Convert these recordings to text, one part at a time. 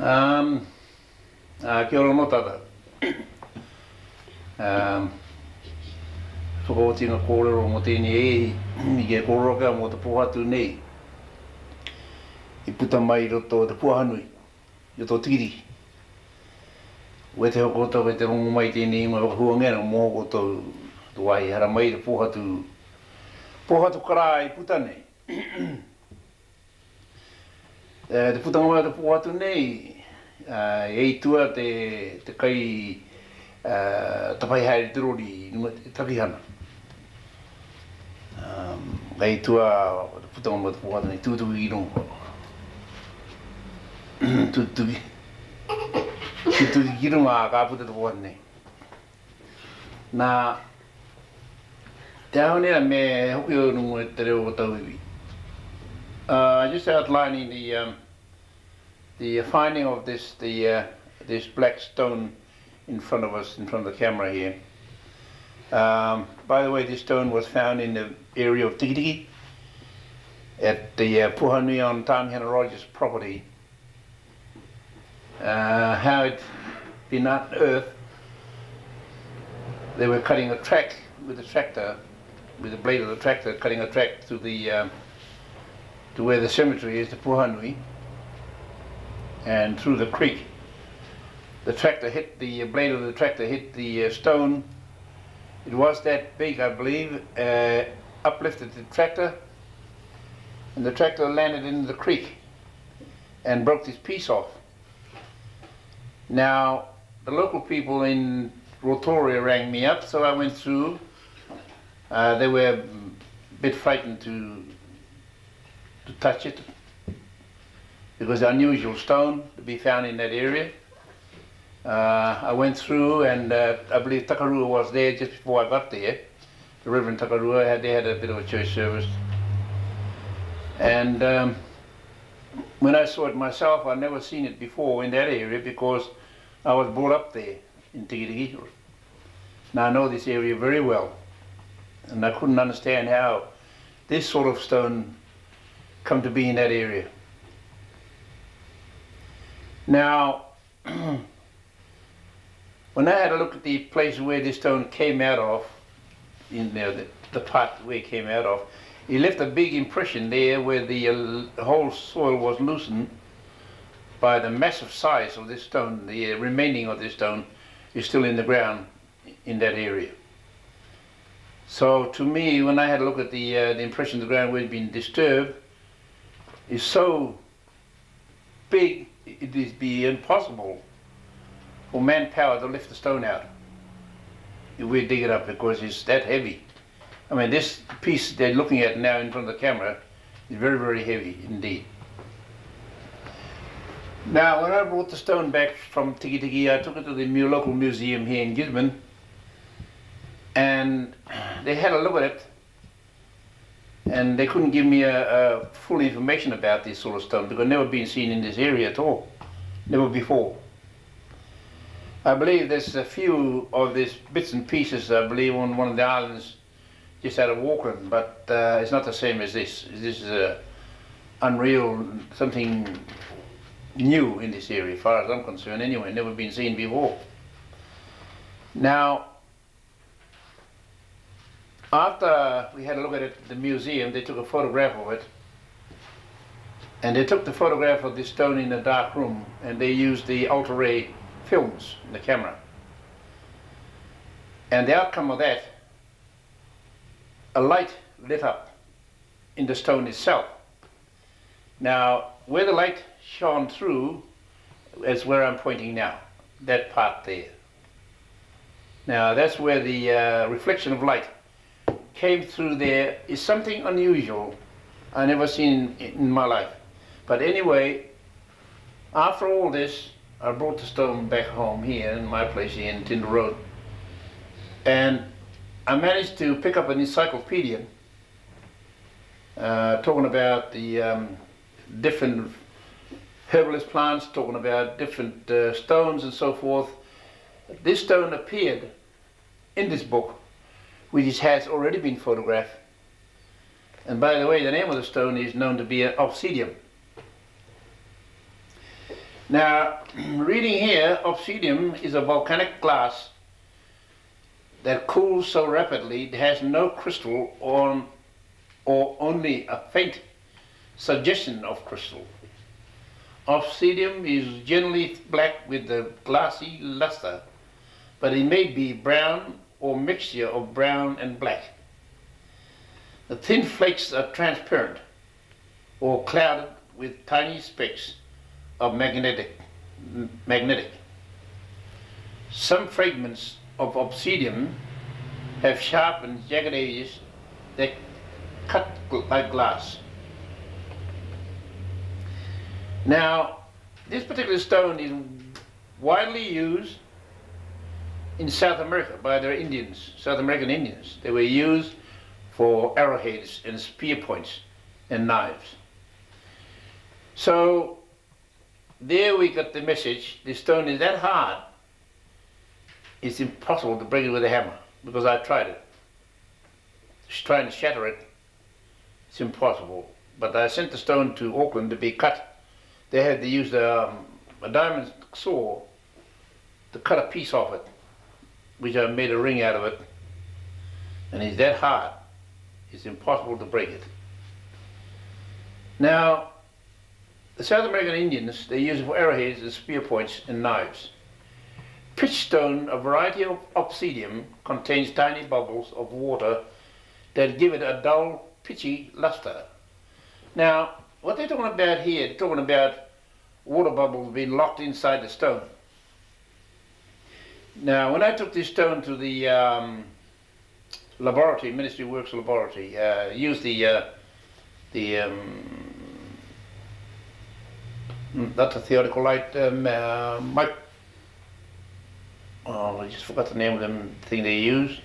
Kia ora no tata. Whakaotinga kōrero mo tēnei i ke kōroka mo te pohatu nei. I puta mai roto te puahanui, i tō Tikitiki. Ue te hoko tau e te rongo mai tēnei mai wakahuangera mo hoko tau tu wahi hara mai te pohatu kara i puta nei. Te putanga mai te pohatu nei, e tua te kai tapai haere te rori i takihana. E tua te putanga mai te pohatu nei, tūtuki i rongo. Tūtuki i rongo a ka puta te pohatu nei. Nā, te ahonera me hoki o rungo e te reo o tau iwi. Just outlining the finding of this black stone in front of us, in front of the camera here. By the way, this stone was found in the area of Tikitiki at the Puhanui on Tamihana Rogers property. How it been unearthed, they were cutting a track with a tractor, with the blade of the tractor, cutting a track to the to where the cemetery is, the Puhanui, and through the creek. The tractor hit, the blade of the tractor hit the stone. It was that big, I believe, uplifted the tractor, and the tractor landed in the creek and broke this piece off. Now, the local people in Rotorua rang me up, so I went through. They were a bit frightened to touch it, because the unusual stone to be found in that area. I went through, and I believe Takarua was there just before I got there. The Reverend Takarua, they had a bit of a church service. And when I saw it myself, I'd never seen it before in that area, because I was brought up there in Tikitiki. Now I know this area very well, and I couldn't understand how this sort of stone come to be in that area. Now, when I had a look at the place where this stone came out of, in there, the part where it came out of, it left a big impression there where the whole soil was loosened by the massive size of this stone. The remaining of this stone is still in the ground in that area. So to me, when I had a look at the impression of the ground where it had been disturbed, is so big, it is be impossible for manpower to lift the stone out if we dig it up, because it's that heavy. I mean, this piece they're looking at now in front of the camera is very, very heavy indeed. Now, when I brought the stone back from Tikitiki, I took it to the local museum here in Gisborne, and they had a look at it, and they couldn't give me a full information about this sort of stone, because it never been seen in this area at all, never before. I believe there's a few of these bits and pieces, I believe, on one of the islands just out of Auckland, but it's not the same as this. This is unreal, something new in this area, as far as I'm concerned anyway, never been seen before. Now, after we had a look at it at the museum, they took a photograph of it, and they took the photograph of this stone in a dark room, and they used the ultra-ray films in the camera. And the outcome of that, a light lit up in the stone itself. Now, where the light shone through is where I'm pointing now, that part there. Now, that's where the reflection of light came through. There is something unusual I never seen in my life. But anyway, after all this, I brought the stone back home here in my place here in Tinder Road, and I managed to pick up an encyclopedia talking about the different herbalist plants, talking about different stones and so forth. This stone appeared in this book, which has already been photographed. And by the way, the name of the stone is known to be an Obsidian. Now, reading here, obsidian is a volcanic glass that cools so rapidly it has no crystal or only a faint suggestion of crystal. Obsidian is generally black with a glassy luster, but it may be brown or mixture of brown and black. The thin flakes are transparent or clouded with tiny specks of magnetic. Some fragments of obsidian have sharp and jagged edges that cut like glass. Now, this particular stone is widely used in South America by their Indians, South American Indians. They were used for arrowheads and spear points and knives. So there we got the message. The stone is that hard, it's impossible to break it with a hammer, because I tried it. Just trying to shatter it, it's impossible. But I sent the stone to Auckland to be cut. They had to use a diamond saw to cut a piece off it, which I made a ring out of it. And it's that hard, it's impossible to break it. Now, the South American Indians, they use it for arrowheads and spear points and knives. Pitch stone, a variety of obsidian, contains tiny bubbles of water that give it a dull, pitchy luster. Now, what they're talking about here, they're talking about water bubbles being locked inside the stone. Now, when I took this stone to the laboratory, Ministry Works laboratory, used not the theoretical light, I just forgot the name of the thing they use.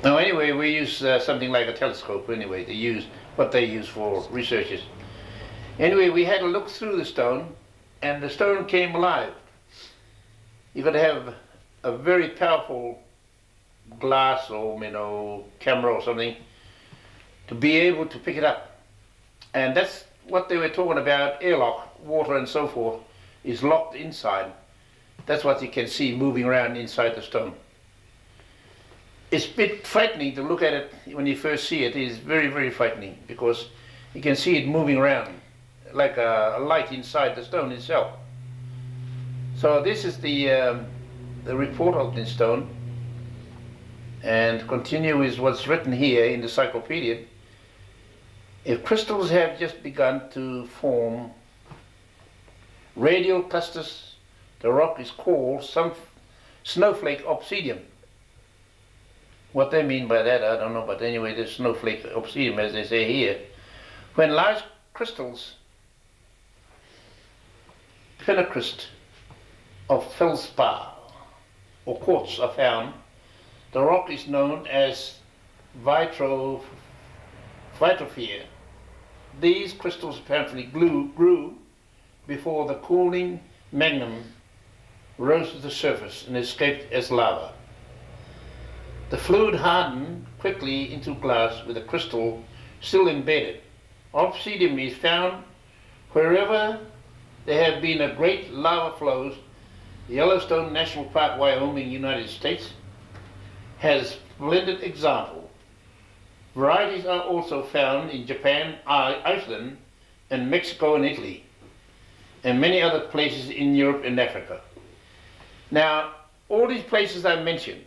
No, anyway, we use something like a telescope. Anyway, they use what they use for researchers. Anyway, we had to look through the stone, and the stone came alive. You've got to have a very powerful glass or camera or something to be able to pick it up. And that's what they were talking about, airlock, water and so forth, is locked inside. That's what you can see moving around inside the stone. It's a bit frightening to look at it when you first see it. It is very, very frightening, because you can see it moving around like a light inside the stone itself. So this is the report of this stone, and continue with what's written here in the encyclopedia. If crystals have just begun to form radial clusters, the rock is called some snowflake obsidian. What they mean by that, I don't know, but anyway, the snowflake obsidian, as they say here. When large crystals, phenocryst of feldspar or quartz are found, the rock is known as vitrophyre. These crystals apparently grew before the cooling magma rose to the surface and escaped as lava. The fluid hardened quickly into glass with the crystal still embedded. Obsidian is found wherever there have been a great lava flows. The Yellowstone National Park, Wyoming, United States, has splendid example. Varieties are also found in Japan, Iceland, and Mexico and Italy, and many other places in Europe and Africa. Now, all these places I mentioned,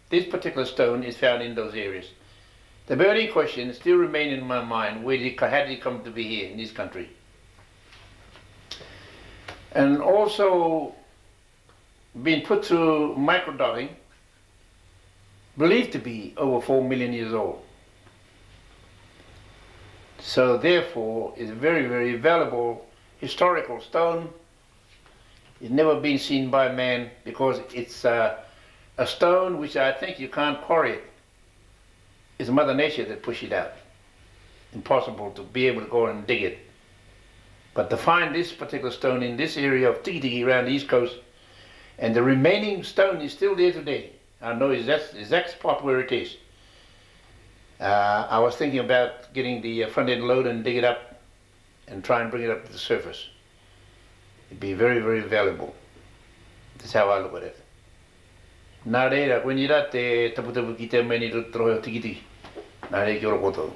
this particular stone is found in those areas. The burning question still remains in my mind, how did it come to be here in this country? And also being put through microdotting, believed to be over 4 million years old. So therefore, it's a very, very valuable historical stone. It's never been seen by man, because it's a stone which I think you can't quarry it. It's Mother Nature that pushed it out. Impossible to be able to go and dig it. But to find this particular stone in this area of Tikitiki around the East Coast, and the remaining stone is still there today. I know exact spot where it is. I was thinking about getting the front end loader and dig it up and try and bring it up to the surface. It'd be very, very valuable. That's how I look at it. Nā reira, koe ni rā te taputapu ki te meni troheo tikitiki. Nā reira ki ora koutou.